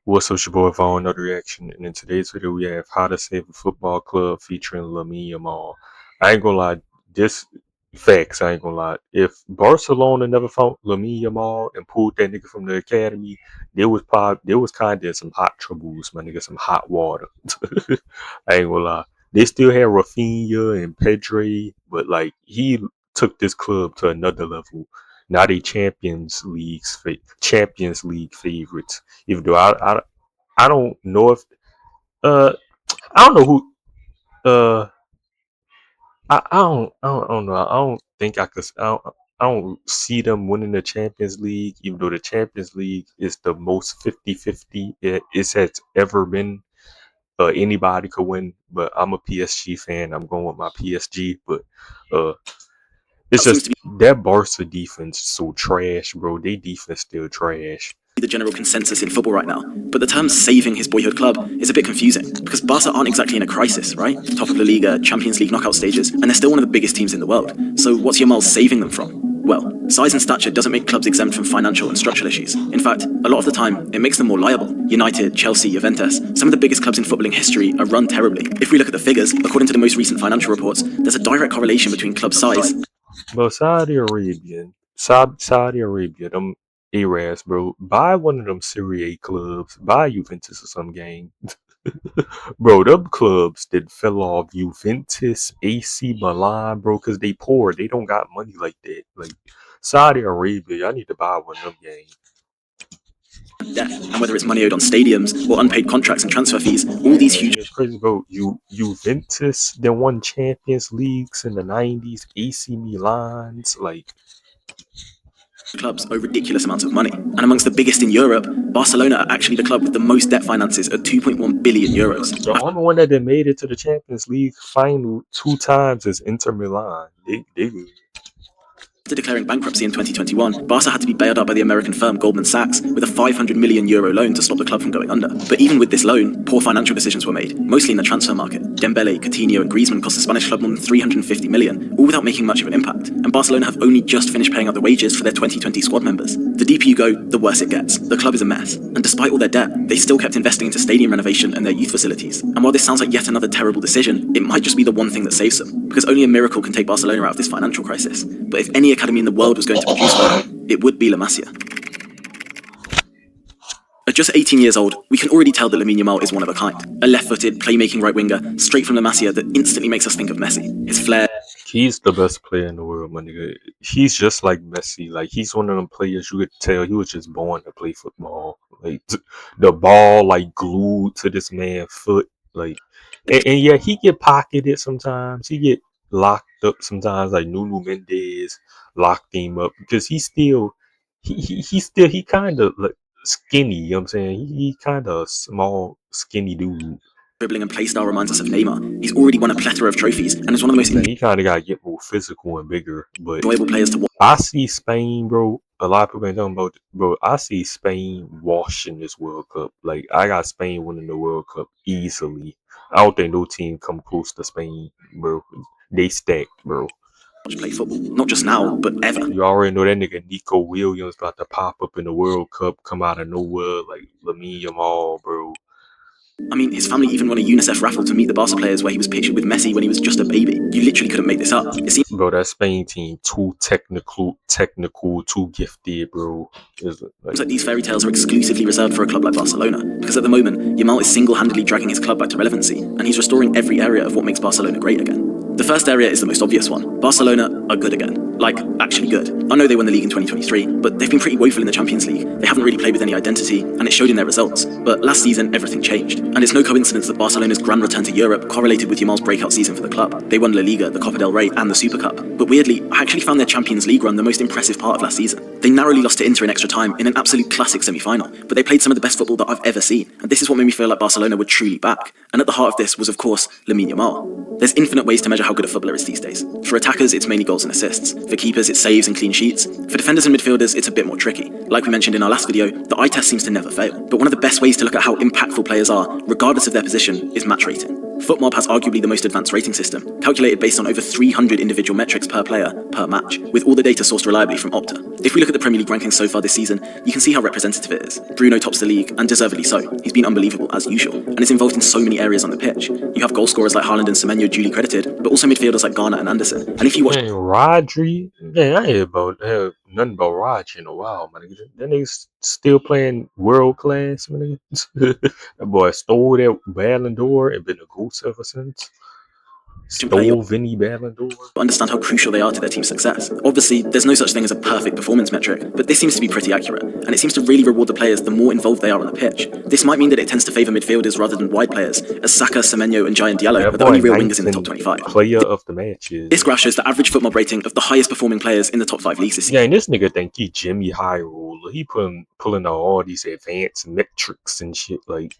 What's up, your boy Vaughn, another reaction, and in today's video we have How to Save a Football Club featuring Lamine Yamal. I ain't gonna lie, this facts, I ain't gonna lie. If Barcelona never found Lamine Yamal and pulled that nigga from the academy, there was kinda some hot troubles, my nigga, some hot water. I ain't gonna lie. They still had Rafinha and Pedri, but like he took this club to another level. Now they Champions League favorites. Even though I don't know if uh I don't know who I don't know. I don't think I don't see them winning the Champions League, even though the Champions League is the most 50-50 it's has ever been. Anybody could win, but I'm a PSG fan. I'm going with my PSG, but uh it's just that Barca defense is so trash, bro. They defense still trash. The general consensus in football right now, but the term saving his boyhood club is a bit confusing because Barca aren't exactly in a crisis, right? Top of La Liga, Champions League knockout stages, and they're still one of the biggest teams in the world. So what's Yamal saving them from? Well, size and stature doesn't make clubs exempt from financial and structural issues. In fact, a lot of the time, it makes them more liable. United, Chelsea, Juventus, some of the biggest clubs in footballing history are run terribly. If we look at the figures, according to the most recent financial reports, there's a direct correlation between club size. But Saudi Arabia, them Arabs, bro, buy one of them Serie A clubs, buy Juventus or some game. Bro, them clubs that fell off Juventus, AC Milan, bro, because they poor. They don't got money like that. Like Saudi Arabia, I need to buy one of them games. Debt, and whether it's money owed on stadiums or unpaid contracts and transfer fees, all these huge It's crazy, bro. Juventus, they won Champions Leagues in the 90s, AC Milans, like clubs owe ridiculous amounts of money. And amongst the biggest in Europe, Barcelona are actually the club with the most debt finances at 2.1 billion euros. The only one that made it to the Champions League final 2 times is Inter Milan. They After declaring bankruptcy in 2021, Barca had to be bailed out by the American firm Goldman Sachs with a €500 million loan to stop the club from going under. But even with this loan, poor financial decisions were made, mostly in the transfer market. Dembele, Coutinho and Griezmann cost the Spanish club more than $350 million, all without making much of an impact. And Barcelona have only just finished paying out the wages for their 2020 squad members. The deeper you go, the worse it gets. The club is a mess. And despite all their debt, they still kept investing into stadium renovation and their youth facilities. And while this sounds like yet another terrible decision, it might just be the one thing that saves them. Because only a miracle can take Barcelona out of this financial crisis. But if any academy in the world was going to produce one, it would be La Masia. At just 18 years old, we can already tell that Lamine Yamal is one of a kind. A left-footed, playmaking right winger, straight from La Masia that instantly makes us think of Messi. His flair... He's the best player in the world, my nigga. He's just like Messi. Like, he's one of them players you could tell he was just born to play football. Like, the ball, like, glued to this man's foot. Like, and yeah, he get pocketed sometimes. He get locked up sometimes, like Nuno Mendes locked him up because he kind of like skinny, you know what I'm saying? He kind of small, skinny dude. Dribbling and play style reminds us of Neymar. He's already won a plethora of trophies and is one of the most he kind of got to get more physical and bigger. But enjoyable players to watch. I see Spain, bro. A lot of people ain't talking about, bro. I see Spain washing this World Cup. Like, I got Spain winning the World Cup easily. I don't think no team come close to Spain, bro. They stacked, bro. Play football, not just now, but ever. You already know that nigga Nico Williams about to pop up in the World Cup, come out of nowhere, like Lamine Yamal, bro. I mean, his family even won a UNICEF raffle to meet the Barca players where he was pictured with Messi when he was just a baby. You literally couldn't make this up. Bro, that Spain team, too technical, too gifted, bro. It's like these fairy tales are exclusively reserved for a club like Barcelona, because at the moment, Yamal is single-handedly dragging his club back to relevancy, and he's restoring every area of what makes Barcelona great again. The first area is the most obvious one. Barcelona are good again. Like, actually good. I know they won the league in 2023, but they've been pretty woeful in the Champions League. They haven't really played with any identity, and it showed in their results. But last season, everything changed. And it's no coincidence that Barcelona's grand return to Europe correlated with Yamal's breakout season for the club. They won La Liga, the Copa del Rey, and the Super Cup. But weirdly, I actually found their Champions League run the most impressive part of last season. They narrowly lost to Inter in extra time in an absolute classic semi-final, but they played some of the best football that I've ever seen. And this is what made me feel like Barcelona were truly back. And at the heart of this was, of course, Lamine Yamal. There's infinite ways to measure how good a footballer is these days. For attackers, it's mainly goals and assists. For keepers, it's saves and clean sheets. For defenders and midfielders, it's a bit more tricky. Like we mentioned in our last video, the eye test seems to never fail. But one of the best ways to look at how impactful players are, regardless of their position, is match rating. FootMob has arguably the most advanced rating system, calculated based on over 300 individual metrics per player, per match, with all the data sourced reliably from Opta. If we look at the Premier League rankings so far this season, you can see how representative it is. Bruno tops the league, and deservedly so. He's been unbelievable, as usual, and is involved in so many areas on the pitch. You have goal scorers like Haaland and Semenyo duly credited, but also midfielders like Garner and Anderson. And if you watch Rodri, man, I ain't heard nothing about Rodri in a while, man. That nigga's still playing world class, man. That boy stole that Ballon d'Or and been a goose ever since. Stole Vinny Ballon d'Or. Understand how crucial they are to their team's success. Obviously, there's no such thing as a perfect performance metric, but this seems to be pretty accurate, and it seems to really reward the players the more involved they are on the pitch. This might mean that it tends to favour midfielders rather than wide players, as Saka, Semenyo and Giant Diallo are the only real wingers in the top 25. Player of the matches. This graph shows the average FootMob rating of the highest performing players in the top 5 leagues this season. Yeah, and this nigga think he Jimmy High Roller. He pulling out all these advanced metrics and shit like.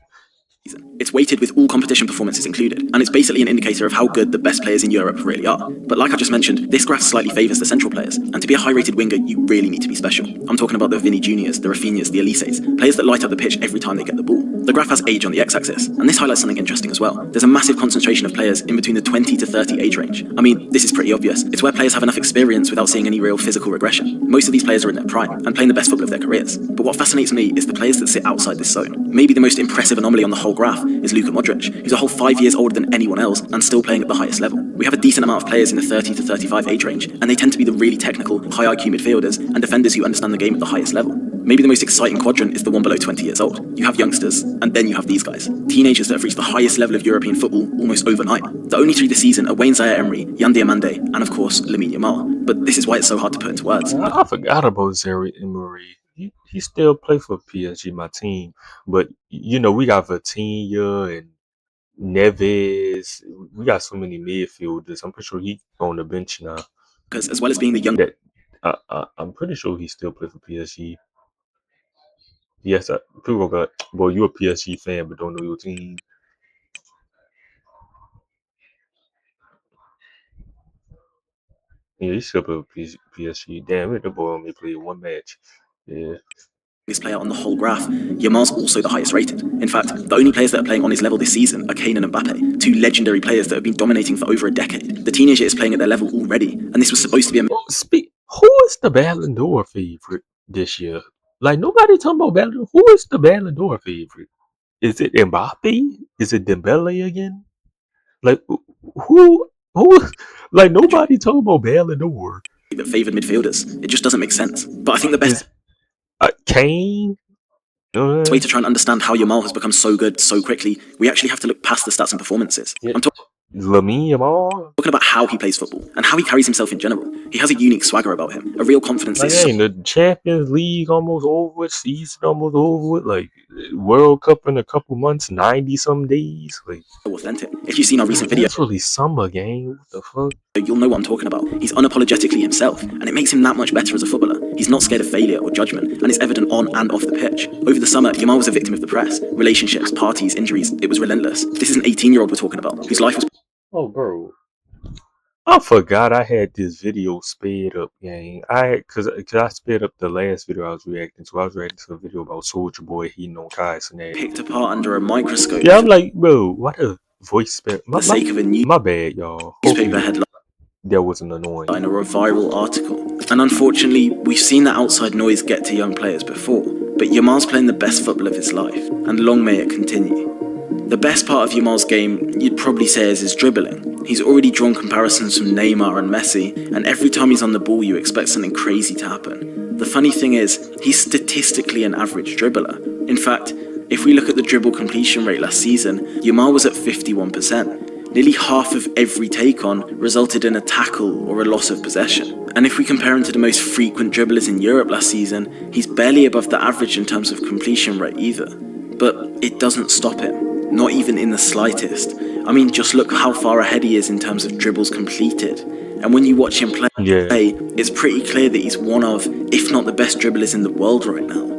It's weighted with all competition performances included, and it's basically an indicator of how good the best players in Europe really are. But like I just mentioned, this graph slightly favours the central players, and to be a high-rated winger, you really need to be special. I'm talking about the Vinny Juniors, the Rafinhas, the Elises, players that light up the pitch every time they get the ball. The graph has age on the x-axis, and this highlights something interesting as well. There's a massive concentration of players in between the 20 to 30 age range. I mean, this is pretty obvious. It's where players have enough experience without seeing any real physical regression. Most of these players are in their prime, and playing the best football of their careers. But what fascinates me is the players that sit outside this zone. Maybe the most impressive anomaly on the whole graph is Luka Modric, who's a whole 5 years older than anyone else and still playing at the highest level. We have a decent amount of players in the 30 to 35 age range, and they tend to be the really technical, high IQ midfielders and defenders who understand the game at the highest level. Maybe the most exciting quadrant is the one below 20 years old. You have youngsters, and then you have these guys. Teenagers that have reached the highest level of European football almost overnight. The only three this season are Wayne Zaire-Emery, Yan Diomande, and of course, Lamine Yamal. But this is why it's so hard to put into words. I forgot about Zaire-Emery. He still play for PSG, my team. But, you know, we got Vitinha and Neves. We got so many midfielders. I'm pretty sure he's on the bench now. Because as well as being the young... I'm pretty sure he still play for PSG. Yes, people got, well, you're a PSG fan but don't know your team. Yeah, he still play for PSG. Damn it, the boy only played one match. Yeah. Player on the whole graph, Yamal's also the highest rated. In fact, the only players that are playing on his level this season are Kane and Mbappe, two legendary players that have been dominating for over a decade. The teenager is playing at their level already, and this was supposed to be a... Who is the Ballon d'Or favorite this year? Like, nobody talking about Ballon d'Or. Who is the Ballon d'Or favorite? Is it Mbappe? Is it Dembele again? Like, who? Like, nobody talking about Ballon d'Or. That favoured midfielders. It just doesn't make sense. But I think the best... Kane? way to try and understand how Yamal has become so good so quickly, we actually have to look past the stats and performances. Yeah. I'm Lamine Yamal. Talking about how he plays football and how he carries himself in general. He has a unique swagger about him, a real confidence. The Champions League almost over with, season almost over with, like World Cup in a couple months, 90-some days. Like, authentic. If you've seen our recent video, it's really summer game. What the fuck? You'll know what I'm talking about. He's unapologetically himself, and it makes him that much better as a footballer. He's not scared of failure or judgment, and it's evident on and off the pitch. Over the summer, Yamal was a victim of the press, relationships, parties, injuries. It was relentless. This is an 18-year-old we're talking about, whose life was... Oh, bro. I forgot I had this video sped up, gang. Cause I sped up the last video I was reacting to. I was reacting to a video about Soulja Boy hitting on Kai Cenat. Picked apart under a microscope. Yeah, I'm like, bro, what a voice sped. For the sake of a my bad, y'all. Newspaper headline. That wasn't annoying. Or a viral article. And unfortunately, we've seen that outside noise get to young players before. But Yamal's playing the best football of his life, and long may it continue. The best part of Yamal's game, you'd probably say, is his dribbling. He's already drawn comparisons from Neymar and Messi, and every time he's on the ball you expect something crazy to happen. The funny thing is, he's statistically an average dribbler. In fact, if we look at the dribble completion rate last season, Yamal was at 51%. Nearly half of every take-on resulted in a tackle or a loss of possession. And if we compare him to the most frequent dribblers in Europe last season, he's barely above the average in terms of completion rate either. But it doesn't stop him. Not even in the slightest. I mean, just look how far ahead he is in terms of dribbles completed. And when you watch him play, it's pretty clear that he's one of, if not the best dribblers in the world right now.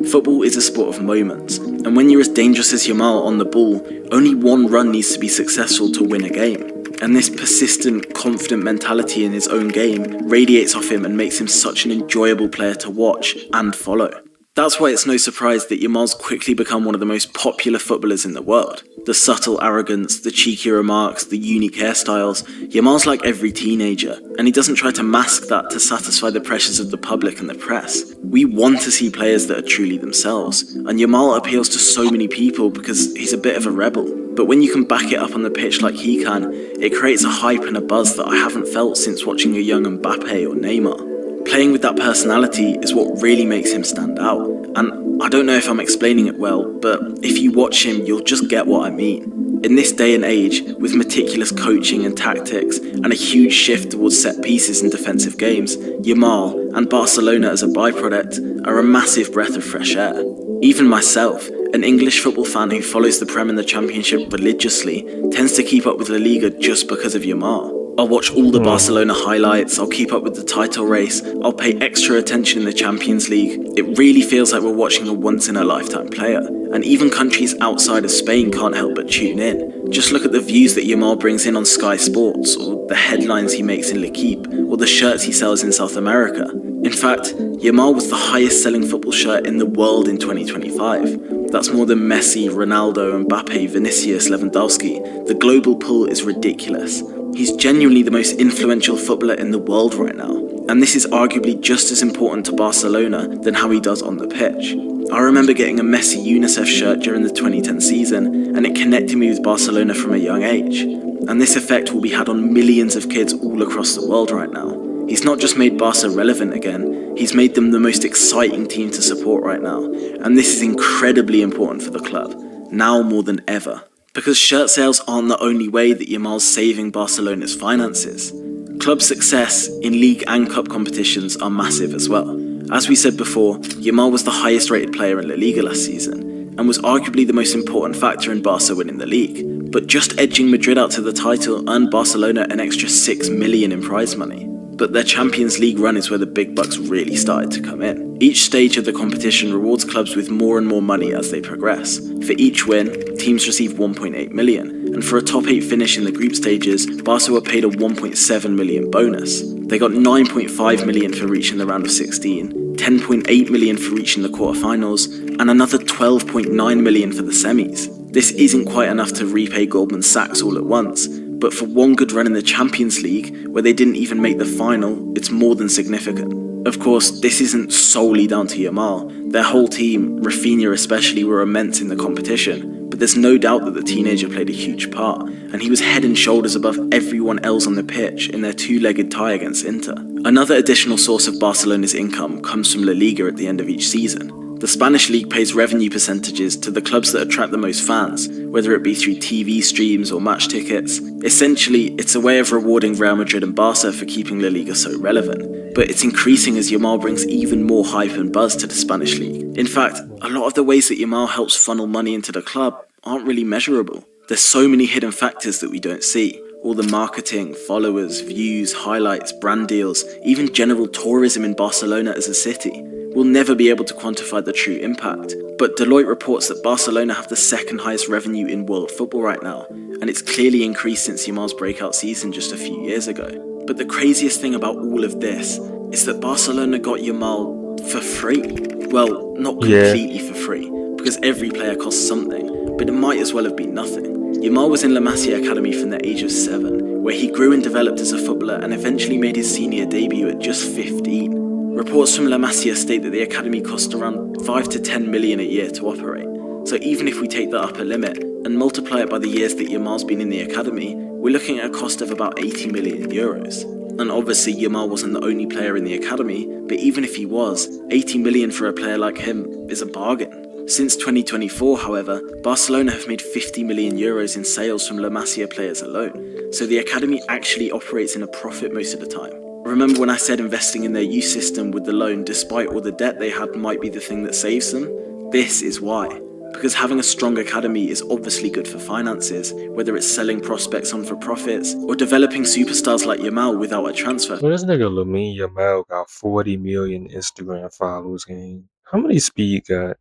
Football is a sport of moments, and when you're as dangerous as Yamal on the ball, only one run needs to be successful to win a game. And this persistent, confident mentality in his own game radiates off him and makes him such an enjoyable player to watch and follow. That's why it's no surprise that Yamal's quickly become one of the most popular footballers in the world. The subtle arrogance, the cheeky remarks, the unique hairstyles, Yamal's like every teenager, and he doesn't try to mask that to satisfy the pressures of the public and the press. We want to see players that are truly themselves, and Yamal appeals to so many people because he's a bit of a rebel. But when you can back it up on the pitch like he can, it creates a hype and a buzz that I haven't felt since watching a young Mbappe or Neymar. Playing with that personality is what really makes him stand out. And I don't know if I'm explaining it well, but if you watch him, you'll just get what I mean. In this day and age, with meticulous coaching and tactics, and a huge shift towards set pieces in defensive games, Yamal, and Barcelona as a byproduct, are a massive breath of fresh air. Even myself, an English football fan who follows the Prem and the Championship religiously, tends to keep up with La Liga just because of Yamal. I'll watch all the Barcelona highlights, I'll keep up with the title race, I'll pay extra attention in the Champions League. It really feels like we're watching a once-in-a-lifetime player. And even countries outside of Spain can't help but tune in. Just look at the views that Yamal brings in on Sky Sports, or the headlines he makes in L'Equipe, or the shirts he sells in South America. In fact, Yamal was the highest selling football shirt in the world in 2025. That's more than Messi, Ronaldo, Mbappe, Vinicius, Lewandowski. The global pull is ridiculous. He's genuinely the most influential footballer in the world right now, and this is arguably just as important to Barcelona than how he does on the pitch. I remember getting a Messi UNICEF shirt during the 2010 season, and it connected me with Barcelona from a young age. And this effect will be had on millions of kids all across the world right now. He's not just made Barca relevant again, he's made them the most exciting team to support right now, and this is incredibly important for the club, now more than ever. Because shirt sales aren't the only way that Yamal's saving Barcelona's finances. Club success in league and cup competitions are massive as well. As we said before, Yamal was the highest rated player in La Liga last season, and was arguably the most important factor in Barca winning the league. But just edging Madrid out to the title earned Barcelona an extra $6 million in prize money. But their Champions League run is where the big bucks really started to come in. Each stage of the competition rewards clubs with more and more money as they progress. For each win, teams receive 1.8 million, and for a top 8 finish in the group stages, Barca were paid a 1.7 million bonus. They got 9.5 million for reaching the round of 16, 10.8 million for reaching the quarterfinals, and another 12.9 million for the semis. This isn't quite enough to repay Goldman Sachs all at once, but for one good run in the Champions League, where they didn't even make the final, it's more than significant. Of course, this isn't solely down to Yamal. Their whole team, Rafinha especially, were immense in the competition, but there's no doubt that the teenager played a huge part, and he was head and shoulders above everyone else on the pitch in their two-legged tie against Inter. Another additional source of Barcelona's income comes from La Liga at the end of each season. The Spanish league pays revenue percentages to the clubs that attract the most fans, whether it be through TV streams or match tickets. Essentially, it's a way of rewarding Real Madrid and Barca for keeping La Liga so relevant, but it's increasing as Yamal brings even more hype and buzz to the Spanish league. In fact, a lot of the ways that Yamal helps funnel money into the club aren't really measurable. There's so many hidden factors that we don't see. All the marketing, followers, views, highlights, brand deals, even general tourism in Barcelona as a city. We'll never be able to quantify the true impact, but Deloitte reports that Barcelona have the second highest revenue in world football right now, and it's clearly increased since Yamal's breakout season just a few years ago. But the craziest thing about all of this is that Barcelona got Yamal for free. Well, not completely for free, because every player costs something, but it might as well have been nothing. Yamal was in La Masia Academy from the age of 7, where he grew and developed as a footballer and eventually made his senior debut at just 15. Reports from La Masia state that the academy cost around 5 to 10 million a year to operate. So even if we take the upper limit and multiply it by the years that Yamal's been in the academy, we're looking at a cost of about 80 million euros. And obviously Yamal wasn't the only player in the academy, but even if he was, 80 million for a player like him is a bargain. Since 2024, however, Barcelona have made 50 million euros in sales from La Masia players alone, so the academy actually operates in a profit most of the time. Remember when I said investing in their youth system with the loan despite all the debt they had might be the thing that saves them? This is why. Because having a strong academy is obviously good for finances, whether it's selling prospects on for profits or developing superstars like Yamal without a transfer. Well, this nigga Lamine Yamal got 40 million Instagram followers, gang. How many speed got?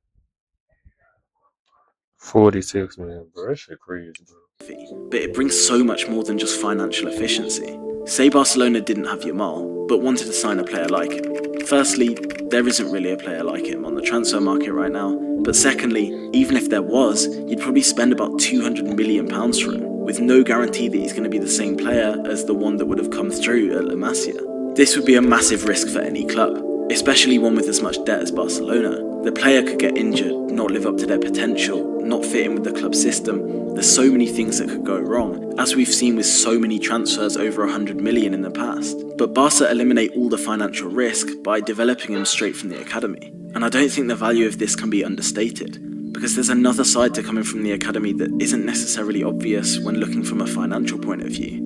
46 million, bro. That shit crazy, bro. But it brings so much more than just financial efficiency. Say Barcelona didn't have Yamal, but wanted to sign a player like him. Firstly, there isn't really a player like him on the transfer market right now. But secondly, even if there was, you'd probably spend about £200 million for him, with no guarantee that he's going to be the same player as the one that would have come through at La Masia. This would be a massive risk for any club, especially one with as much debt as Barcelona. The player could get injured, not live up to their potential, not fit in with the club system. There's so many things that could go wrong, as we've seen with so many transfers over 100 million in the past. But Barca eliminate all the financial risk by developing him straight from the academy. And I don't think the value of this can be understated, because there's another side to coming from the academy that isn't necessarily obvious when looking from a financial point of view,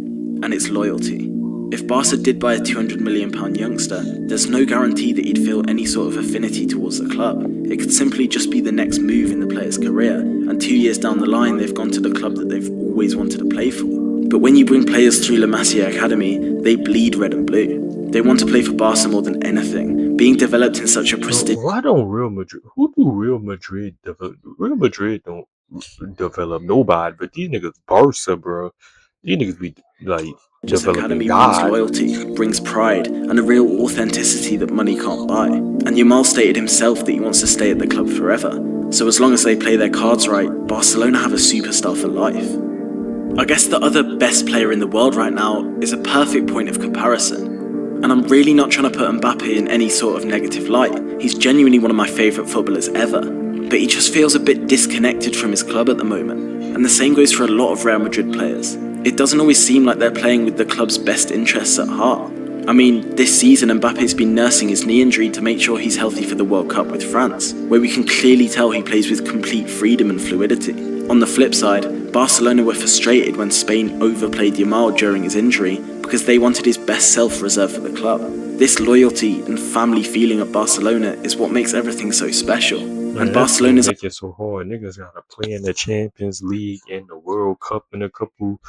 and it's loyalty. If Barca did buy a £200 million youngster, there's no guarantee that he'd feel any sort of affinity towards the club. It could simply just be the next move in the player's career, and 2 years down the line they've gone to the club that they've always wanted to play for. But when you bring players through La Masia Academy, they bleed red and blue. They want to play for Barca more than anything, being developed in such a prestigious... Why don't Real Madrid? Who do Real Madrid develop? Real Madrid don't develop nobody, but these niggas Barca, bro. These niggas be like developing academy God. brings loyalty, brings pride, and a real authenticity that money can't buy. And Yamal stated himself that he wants to stay at the club forever. So as long as they play their cards right, Barcelona have a superstar for life. I guess the other best player in the world right now is a perfect point of comparison. And I'm really not trying to put Mbappe in any sort of negative light. He's genuinely one of my favourite footballers ever. But he just feels a bit disconnected from his club at the moment. And the same goes for a lot of Real Madrid players. It doesn't always seem like they're playing with the club's best interests at heart. I mean, this season Mbappe's been nursing his knee injury to make sure he's healthy for the World Cup with France, where we can clearly tell he plays with complete freedom and fluidity. On the flip side, Barcelona were frustrated when Spain overplayed Yamal during his injury because they wanted his best self reserved for the club. This loyalty and family feeling at Barcelona is what makes everything so special. Man, And Barcelona's make it so hard. Niggas gotta play in the Champions League and the World Cup in a couple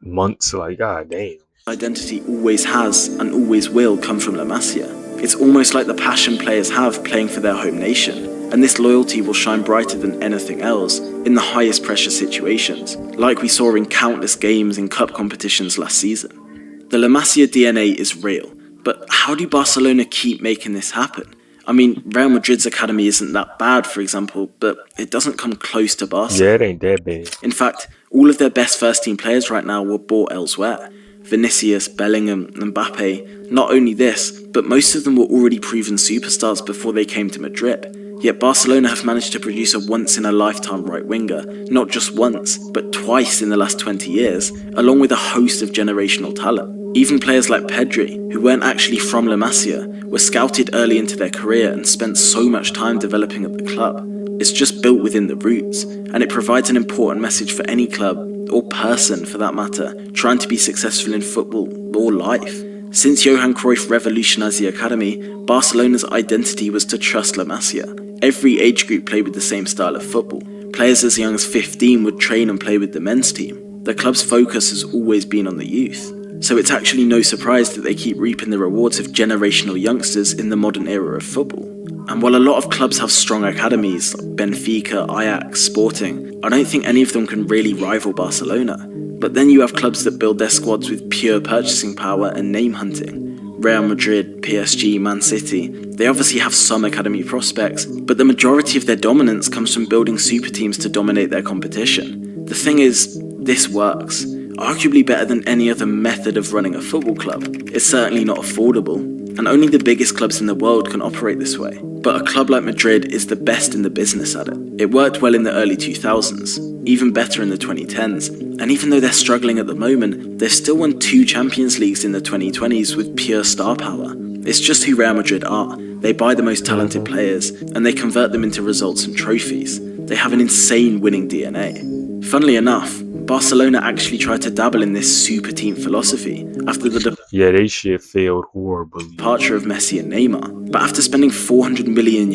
months. Like, god damn. identity always has and always will come from La Masia. It's almost like the passion players have playing for their home nation, and this loyalty will shine brighter than anything else in the highest pressure situations, like we saw in countless games in cup competitions last season. The La Masia DNA is real, but how do Barcelona keep making this happen? I mean, Real Madrid's academy isn't that bad, for example, but it doesn't come close to Barca. Yeah, it ain't that bad. In fact, all of their best first-team players right now were bought elsewhere. Vinicius, Bellingham, Mbappe. Not only this, but most of them were already proven superstars before they came to Madrid. Yet Barcelona have managed to produce a once-in-a-lifetime right winger, not just once, but twice in the last 20 years, along with a host of generational talent. Even players like Pedri, who weren't actually from La Masia, were scouted early into their career and spent so much time developing at the club. It's just built within the roots, and it provides an important message for any club, or person for that matter, trying to be successful in football or life. Since Johan Cruyff revolutionised the academy, Barcelona's identity was to trust La Masia. Every age group played with the same style of football. Players as young as 15 would train and play with the men's team. The club's focus has always been on the youth. So it's actually no surprise that they keep reaping the rewards of generational youngsters in the modern era of football. And while a lot of clubs have strong academies, like Benfica, Ajax, Sporting, I don't think any of them can really rival Barcelona. But then you have clubs that build their squads with pure purchasing power and name hunting. Real Madrid, PSG, Man City, they obviously have some academy prospects, but the majority of their dominance comes from building super teams to dominate their competition. The thing is, this works. Arguably better than any other method of running a football club. It's certainly not affordable, and only the biggest clubs in the world can operate this way. But a club like Madrid is the best in the business at it. It worked well in the early 2000s, even better in the 2010s, and even though they're struggling at the moment, they've still won 2 Champions Leagues in the 2020s with pure star power. It's just who Real Madrid are. They buy the most talented players, and they convert them into results and trophies. They have an insane winning DNA. Funnily enough, Barcelona actually tried to dabble in this super team philosophy after the they shit failed horribly. departure of Messi and Neymar. But after spending €400 million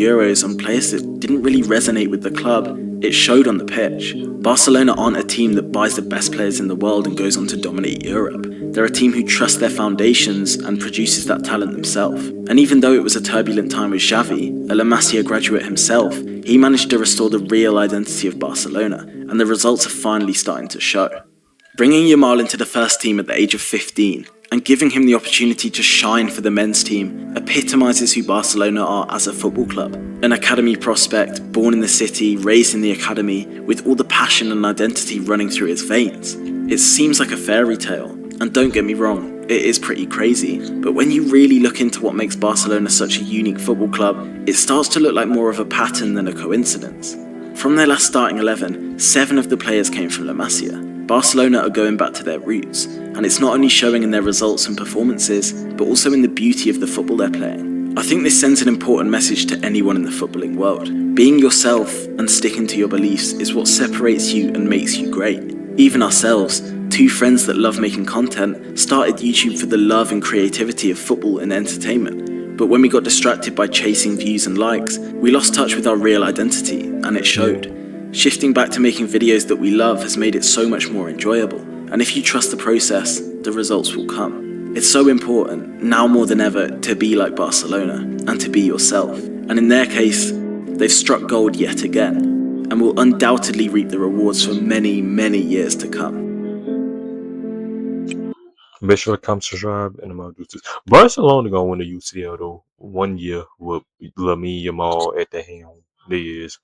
on players that didn't really resonate with the club, it showed on the pitch. Barcelona aren't a team that buys the best players in the world and goes on to dominate Europe. They're a team who trusts their foundations and produces that talent themselves. And even though it was a turbulent time with Xavi, a La Masia graduate himself, he managed to restore the real identity of Barcelona, and the results are finally starting to show. Bringing Yamal into the first team at the age of 15, and giving him the opportunity to shine for the men's team epitomises who Barcelona are as a football club. An academy prospect, born in the city, raised in the academy, with all the passion and identity running through his veins. It seems like a fairy tale, and don't get me wrong, it is pretty crazy, but when you really look into what makes Barcelona such a unique football club, it starts to look like more of a pattern than a coincidence. From their last starting 11, 7 of the players came from La Masia. Barcelona are going back to their roots, and it's not only showing in their results and performances, but also in the beauty of the football they're playing. I think this sends an important message to anyone in the footballing world. Being yourself and sticking to your beliefs is what separates you and makes you great. Even ourselves, 2 friends that love making content, started YouTube for the love and creativity of football and entertainment. But when we got distracted by chasing views and likes, we lost touch with our real identity, and it showed. Shifting back to making videos that we love has made it so much more enjoyable, and if you trust the process, the results will come. It's so important, now more than ever, to be like Barcelona, and to be yourself. And in their case, they've struck gold yet again, and will undoubtedly reap the rewards for many, many years to come. Make sure to comment, subscribe, and I'm gonna do this. Barcelona gonna win the UCL though 1 year with Lamine Yamal at the helm. They is.